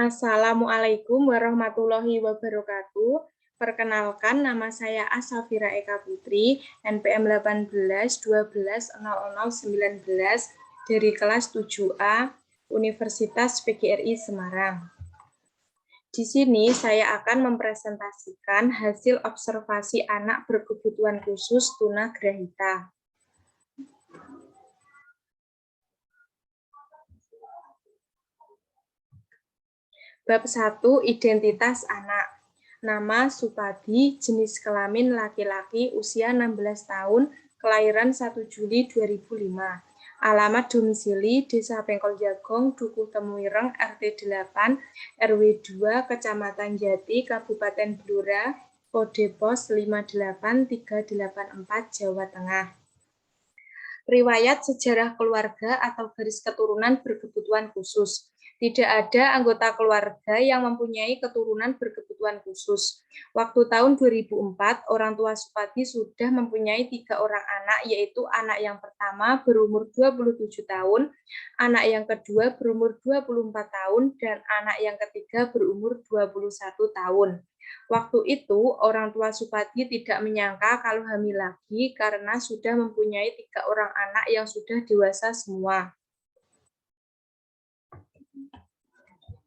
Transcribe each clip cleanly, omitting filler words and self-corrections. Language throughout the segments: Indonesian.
Assalamualaikum warahmatullahi wabarakatuh. Perkenalkan, nama saya Asafira Eka Putri, NPM 18 12 00 19 dari kelas 7A Universitas PGRI Semarang. Di sini saya akan mempresentasikan hasil observasi anak berkebutuhan khusus tunagrahita. Bab 1, identitas anak. Nama Supadi, jenis kelamin laki-laki, usia 16 tahun, kelahiran 1 Juli 2005. Alamat domisili Desa Pengkol Jagong, Dukuh Temuireng, RT 8, RW 2, Kecamatan Jati, Kabupaten Blora, kode pos 58384, Jawa Tengah. Riwayat sejarah keluarga atau garis keturunan berkebutuhan khusus. Tidak ada anggota keluarga yang mempunyai keturunan berkebutuhan khusus. Waktu tahun 2004, orang tua Supadi sudah mempunyai 3 orang anak, yaitu anak yang pertama berumur 27 tahun, anak yang kedua berumur 24 tahun, dan anak yang ketiga berumur 21 tahun. Waktu itu, orang tua Supadi tidak menyangka kalau hamil lagi karena sudah mempunyai 3 orang anak yang sudah dewasa semua.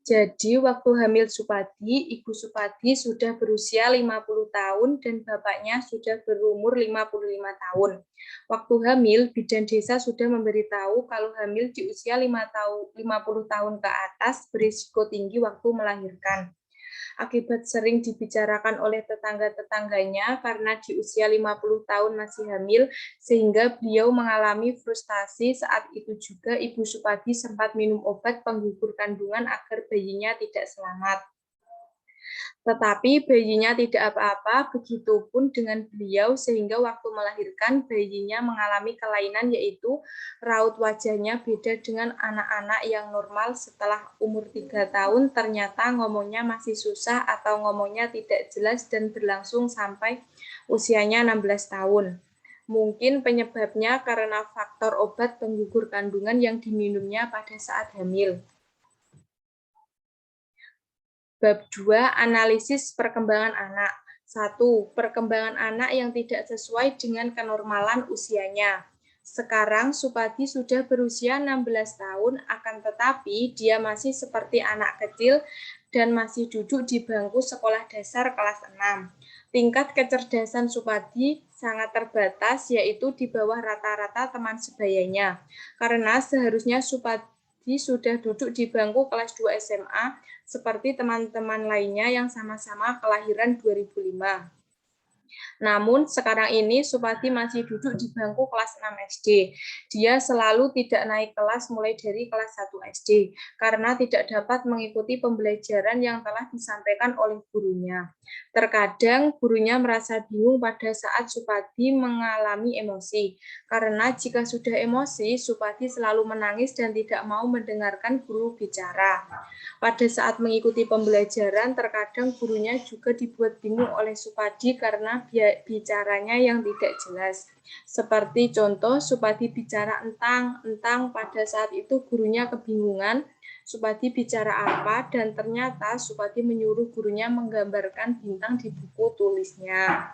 Jadi, waktu hamil Supadi, Ibu Supadi sudah berusia 50 tahun dan bapaknya sudah berumur 55 tahun. Waktu hamil, bidan desa sudah memberitahu kalau hamil di usia 50 tahun ke atas berisiko tinggi waktu melahirkan. Akibat sering dibicarakan oleh tetangga-tetangganya karena di usia 50 tahun masih hamil, sehingga beliau mengalami frustasi. Saat itu juga Ibu Supadi sempat minum obat penggugur kandungan agar bayinya tidak selamat. Tetapi bayinya tidak apa-apa, begitupun dengan beliau, sehingga waktu melahirkan bayinya mengalami kelainan, yaitu raut wajahnya beda dengan anak-anak yang normal. Setelah umur 3 tahun, ternyata ngomongnya masih susah atau ngomongnya tidak jelas dan berlangsung sampai usianya 16 tahun. Mungkin penyebabnya karena faktor obat penggugur kandungan yang diminumnya pada saat hamil. Bab 2, analisis perkembangan anak. 1. Perkembangan anak yang tidak sesuai dengan kenormalan usianya. Sekarang Supadi sudah berusia 16 tahun, akan tetapi dia masih seperti anak kecil dan masih duduk di bangku sekolah dasar kelas 6. Tingkat kecerdasan Supadi sangat terbatas, yaitu di bawah rata-rata teman sebayanya. Karena seharusnya Supadi sudah duduk di bangku kelas 2 SMA, seperti teman-teman lainnya yang sama-sama kelahiran 2005. Namun sekarang ini Supadi masih duduk di bangku kelas 6 SD. Dia selalu tidak naik kelas mulai dari kelas 1 SD karena tidak dapat mengikuti pembelajaran yang telah disampaikan oleh gurunya. Terkadang gurunya merasa bingung pada saat Supadi mengalami emosi, karena jika sudah emosi, Supadi selalu menangis dan tidak mau mendengarkan guru bicara. Pada saat mengikuti pembelajaran, terkadang gurunya juga dibuat bingung oleh Supadi karena bicaranya yang tidak jelas. Seperti contoh, Supadi bicara entang, pada saat itu gurunya kebingungan, Supadi bicara apa, dan ternyata Supadi menyuruh gurunya menggambarkan bintang di buku tulisnya.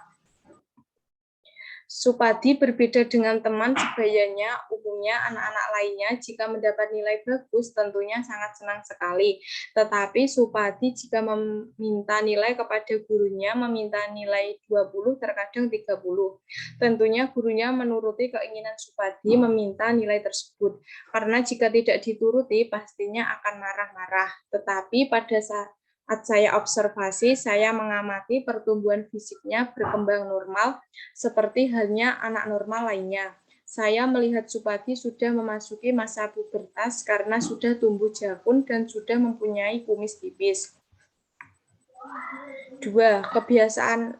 Supadi berbeda dengan teman sebayanya. Umumnya anak-anak lainnya jika mendapat nilai bagus tentunya sangat senang sekali. Tetapi Supadi jika meminta nilai kepada gurunya, meminta nilai 20, terkadang 30. Tentunya gurunya menuruti keinginan Supadi meminta nilai tersebut. Karena jika tidak dituruti pastinya akan marah-marah. Tetapi pada saat saya observasi, saya mengamati pertumbuhan fisiknya berkembang normal, seperti halnya anak normal lainnya. Saya melihat Supadi sudah memasuki masa pubertas karena sudah tumbuh jakun dan sudah mempunyai kumis tipis. 2. Kebiasaan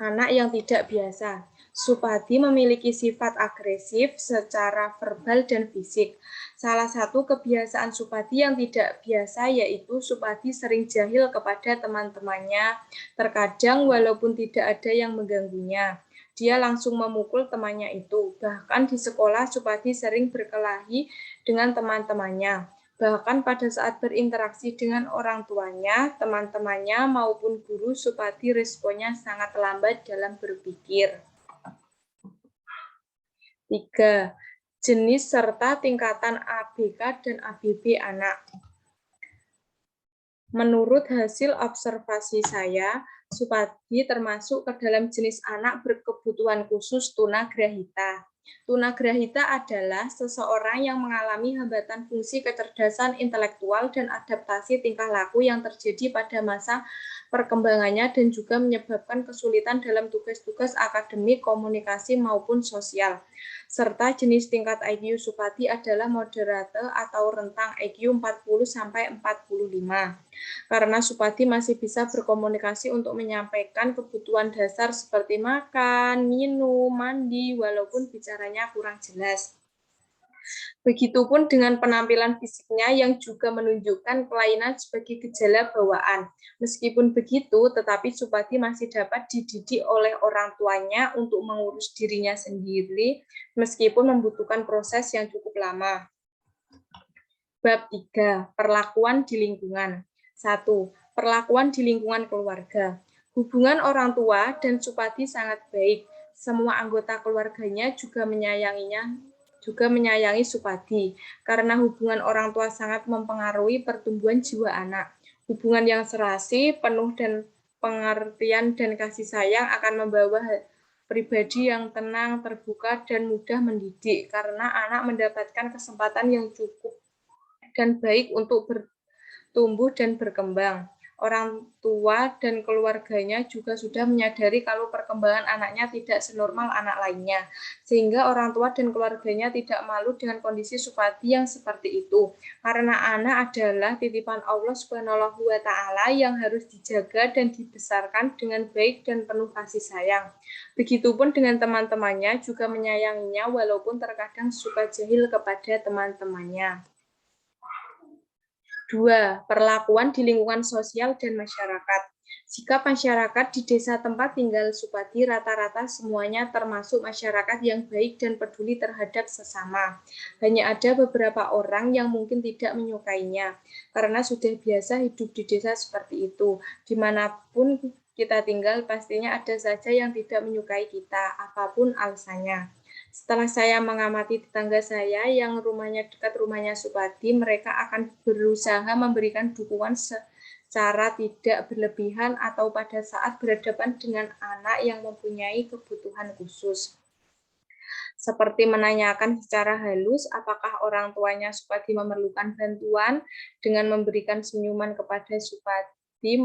anak yang tidak biasa. Supadi memiliki sifat agresif secara verbal dan fisik. Salah satu kebiasaan Supadi yang tidak biasa yaitu Supadi sering jahil kepada teman-temannya. Terkadang walaupun tidak ada yang mengganggunya, dia langsung memukul temannya itu. Bahkan di sekolah Supadi sering berkelahi dengan teman-temannya. Bahkan pada saat berinteraksi dengan orang tuanya, teman-temannya, maupun guru, Supadi responnya sangat lambat dalam berpikir. 3. Jenis serta tingkatan ABK dan ABB anak. Menurut hasil observasi saya, Supadi termasuk ke dalam jenis anak berkebutuhan khusus tunagrahita. Tunagrahita adalah seseorang yang mengalami hambatan fungsi kecerdasan intelektual dan adaptasi tingkah laku yang terjadi pada masa perkembangannya dan juga menyebabkan kesulitan dalam tugas-tugas akademik, komunikasi, maupun sosial. Serta jenis tingkat IQ Supadi adalah moderate atau rentang IQ 40-45. Karena Supadi masih bisa berkomunikasi untuk menyampaikan kebutuhan dasar seperti makan, minum, mandi, walaupun bicaranya kurang jelas. Begitupun dengan penampilan fisiknya yang juga menunjukkan kelainan sebagai gejala bawaan. Meskipun begitu, tetapi Supadi masih dapat dididik oleh orang tuanya untuk mengurus dirinya sendiri, meskipun membutuhkan proses yang cukup lama. Bab 3. Perlakuan di lingkungan. 1. Perlakuan di lingkungan keluarga. Hubungan orang tua dan Supadi sangat baik. Semua anggota keluarganya juga menyayangi Supadi, karena hubungan orang tua sangat mempengaruhi pertumbuhan jiwa anak. Hubungan yang serasi, penuh dan pengertian dan kasih sayang akan membawa pribadi yang tenang, terbuka, dan mudah mendidik, karena anak mendapatkan kesempatan yang cukup dan baik untuk bertumbuh dan berkembang. Orang tua dan keluarganya juga sudah menyadari kalau perkembangan anaknya tidak senormal anak lainnya, sehingga orang tua dan keluarganya tidak malu dengan kondisi Supadi yang seperti itu, karena anak adalah titipan Allah Subhanahu wa Ta'ala yang harus dijaga dan dibesarkan dengan baik dan penuh kasih sayang. Begitupun dengan teman-temannya juga menyayanginya walaupun terkadang suka jahil kepada teman-temannya. 2. Perlakuan di lingkungan sosial dan masyarakat. Sikap masyarakat di desa tempat tinggal Supadi rata-rata semuanya termasuk masyarakat yang baik dan peduli terhadap sesama. Hanya ada beberapa orang yang mungkin tidak menyukainya, karena sudah biasa hidup di desa seperti itu. Dimanapun kita tinggal, pastinya ada saja yang tidak menyukai kita, apapun alasannya. Setelah saya mengamati tetangga saya yang rumahnya dekat rumahnya Supadi, mereka akan berusaha memberikan dukungan secara tidak berlebihan atau pada saat berhadapan dengan anak yang mempunyai kebutuhan khusus. Seperti menanyakan secara halus apakah orang tuanya Supadi memerlukan bantuan, dengan memberikan senyuman kepada Supadi,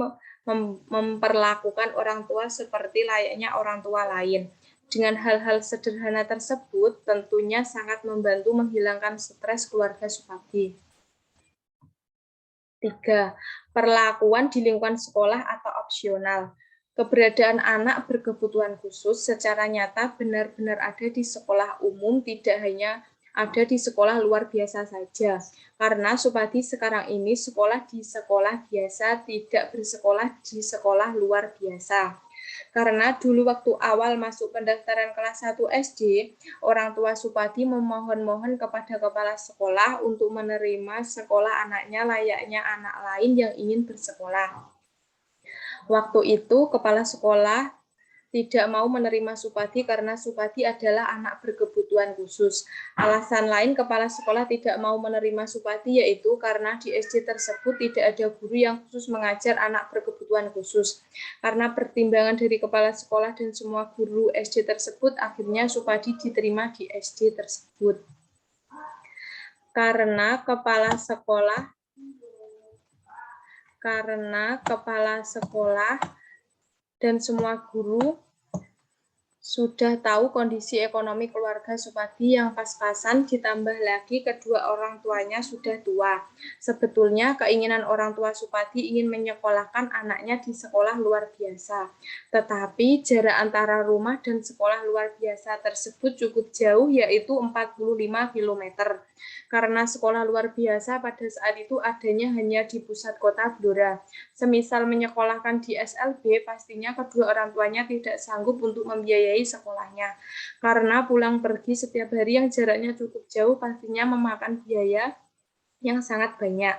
memperlakukan orang tua seperti layaknya orang tua lain. Dengan hal-hal sederhana tersebut, tentunya sangat membantu menghilangkan stres keluarga Supadi. 3. Perlakuan di lingkungan sekolah atau opsional. Keberadaan anak berkebutuhan khusus secara nyata benar-benar ada di sekolah umum, tidak hanya ada di sekolah luar biasa saja. Karena Supadi sekarang ini sekolah di sekolah biasa, tidak bersekolah di sekolah luar biasa. Karena dulu waktu awal masuk pendaftaran kelas 1 SD, orang tua Supadi memohon-mohon kepada kepala sekolah untuk menerima sekolah anaknya layaknya anak lain yang ingin bersekolah. Waktu itu kepala sekolah tidak mau menerima Supadi karena Supadi adalah anak berkebutuhan khusus. Alasan lain kepala sekolah tidak mau menerima Supadi yaitu karena di SD tersebut tidak ada guru yang khusus mengajar anak berkebutuhan khusus. Karena pertimbangan dari kepala sekolah dan semua guru SD tersebut, akhirnya Supadi diterima di SD tersebut. Karena kepala sekolah dan semua guru sudah tahu kondisi ekonomi keluarga Supadi yang pas-pasan, ditambah lagi kedua orang tuanya sudah tua. Sebetulnya keinginan orang tua Supadi ingin menyekolahkan anaknya di sekolah luar biasa. Tetapi jarak antara rumah dan sekolah luar biasa tersebut cukup jauh, yaitu 45 km. Karena sekolah luar biasa pada saat itu adanya hanya di pusat kota Blora. Semisal menyekolahkan di SLB, pastinya kedua orang tuanya tidak sanggup untuk membiayai sekolahnya. Karena pulang pergi setiap hari yang jaraknya cukup jauh pastinya memakan biaya yang sangat banyak.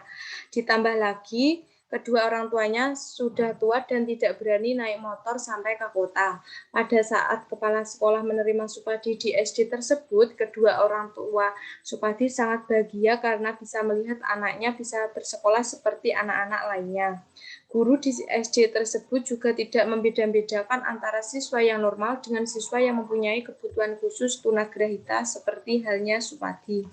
Ditambah lagi, kedua orang tuanya sudah tua dan tidak berani naik motor sampai ke kota. Pada saat kepala sekolah menerima Supadi di SD tersebut, kedua orang tua Supadi sangat bahagia karena bisa melihat anaknya bisa bersekolah seperti anak-anak lainnya. Guru di SD tersebut juga tidak membeda-bedakan antara siswa yang normal dengan siswa yang mempunyai kebutuhan khusus tunagrahita seperti halnya Supadi.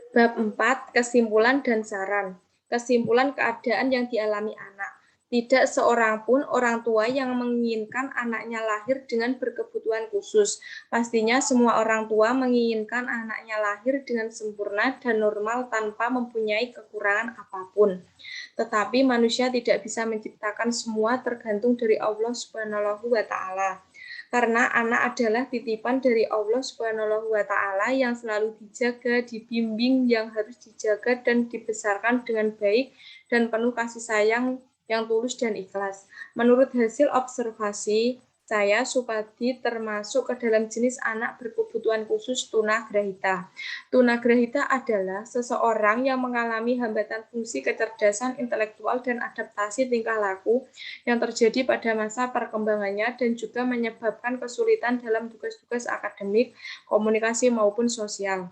Bab 4, kesimpulan dan saran. Kesimpulan keadaan yang dialami anak. Tidak seorang pun orang tua yang menginginkan anaknya lahir dengan berkebutuhan khusus. Pastinya semua orang tua menginginkan anaknya lahir dengan sempurna dan normal tanpa mempunyai kekurangan apapun. Tetapi manusia tidak bisa menciptakan semua, tergantung dari Allah Subhanahu wa taala. Karena anak adalah titipan dari Allah Subhanahu wa taala yang selalu dijaga, dibimbing, yang harus dijaga dan dibesarkan dengan baik dan penuh kasih sayang yang tulus dan ikhlas. Menurut hasil observasi saya, Supadi termasuk ke dalam jenis anak berkebutuhan khusus tunagrahita. Tunagrahita adalah seseorang yang mengalami hambatan fungsi kecerdasan intelektual dan adaptasi tingkah laku yang terjadi pada masa perkembangannya dan juga menyebabkan kesulitan dalam tugas-tugas akademik, komunikasi maupun sosial.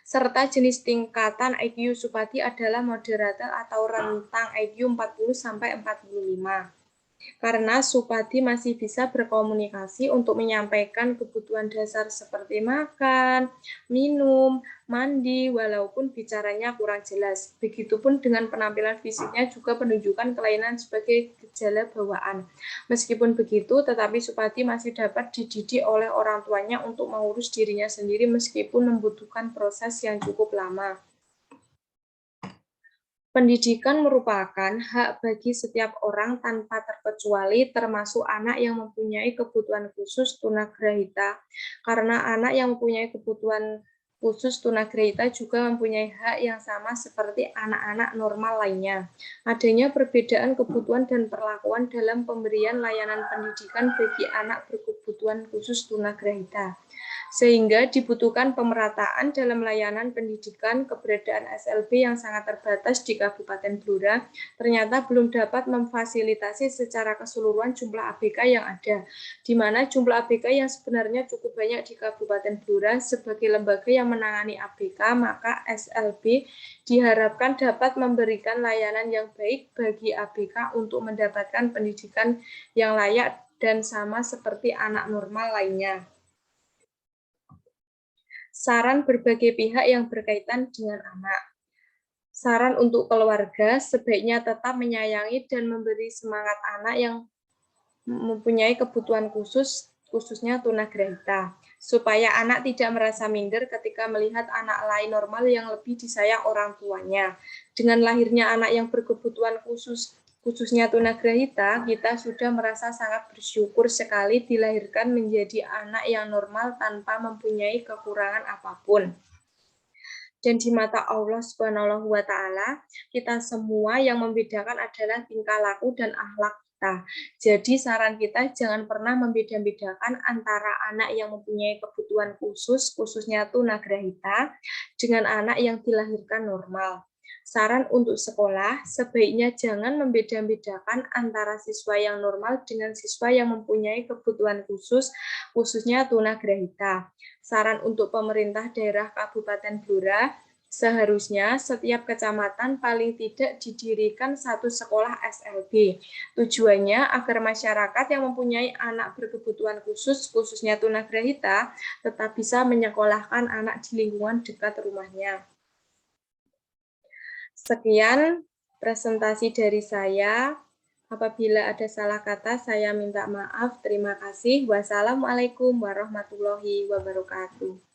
Serta jenis tingkatan IQ Supadi adalah moderator atau rentang IQ 40 sampai 45. Karena Supadi masih bisa berkomunikasi untuk menyampaikan kebutuhan dasar seperti makan, minum, mandi, walaupun bicaranya kurang jelas. Begitupun dengan penampilan fisiknya juga menunjukkan kelainan sebagai gejala bawaan. Meskipun begitu, tetapi Supadi masih dapat dididik oleh orang tuanya untuk mengurus dirinya sendiri meskipun membutuhkan proses yang cukup lama. Pendidikan merupakan hak bagi setiap orang tanpa terkecuali, termasuk anak yang mempunyai kebutuhan khusus tunagrahita. Karena anak yang mempunyai kebutuhan khusus tunagrahita juga mempunyai hak yang sama seperti anak-anak normal lainnya. Adanya perbedaan kebutuhan dan perlakuan dalam pemberian layanan pendidikan bagi anak berkebutuhan khusus tunagrahita, sehingga dibutuhkan pemerataan dalam layanan pendidikan. Keberadaan SLB yang sangat terbatas di Kabupaten Blora ternyata belum dapat memfasilitasi secara keseluruhan jumlah ABK yang ada, di mana jumlah ABK yang sebenarnya cukup banyak di Kabupaten Blora. Sebagai lembaga yang menangani ABK, maka SLB diharapkan dapat memberikan layanan yang baik bagi ABK untuk mendapatkan pendidikan yang layak dan sama seperti anak normal lainnya. Saran berbagai pihak yang berkaitan dengan anak. Saran untuk keluarga, sebaiknya tetap menyayangi dan memberi semangat anak yang mempunyai kebutuhan khusus, khususnya tunagrahita, supaya anak tidak merasa minder ketika melihat anak lain normal yang lebih disayang orang tuanya. Dengan lahirnya anak yang berkebutuhan khususnya tunagrahita, kita sudah merasa sangat bersyukur sekali dilahirkan menjadi anak yang normal tanpa mempunyai kekurangan apapun. Dan di mata Allah Subhanahu wa taala, kita semua yang membedakan adalah tingkah laku dan akhlak kita. Jadi saran kita jangan pernah membeda-bedakan antara anak yang mempunyai kebutuhan khusus, khususnya tunagrahita, dengan anak yang dilahirkan normal. Saran untuk sekolah, sebaiknya jangan membeda-bedakan antara siswa yang normal dengan siswa yang mempunyai kebutuhan khusus, khususnya tunagrahita. Saran untuk pemerintah daerah Kabupaten Blora, seharusnya setiap kecamatan paling tidak didirikan satu sekolah SLB. Tujuannya agar masyarakat yang mempunyai anak berkebutuhan khusus, khususnya tunagrahita, tetap bisa menyekolahkan anak di lingkungan dekat rumahnya. Sekian presentasi dari saya. Apabila ada salah kata, saya minta maaf. Terima kasih. Wassalamualaikum warahmatullahi wabarakatuh.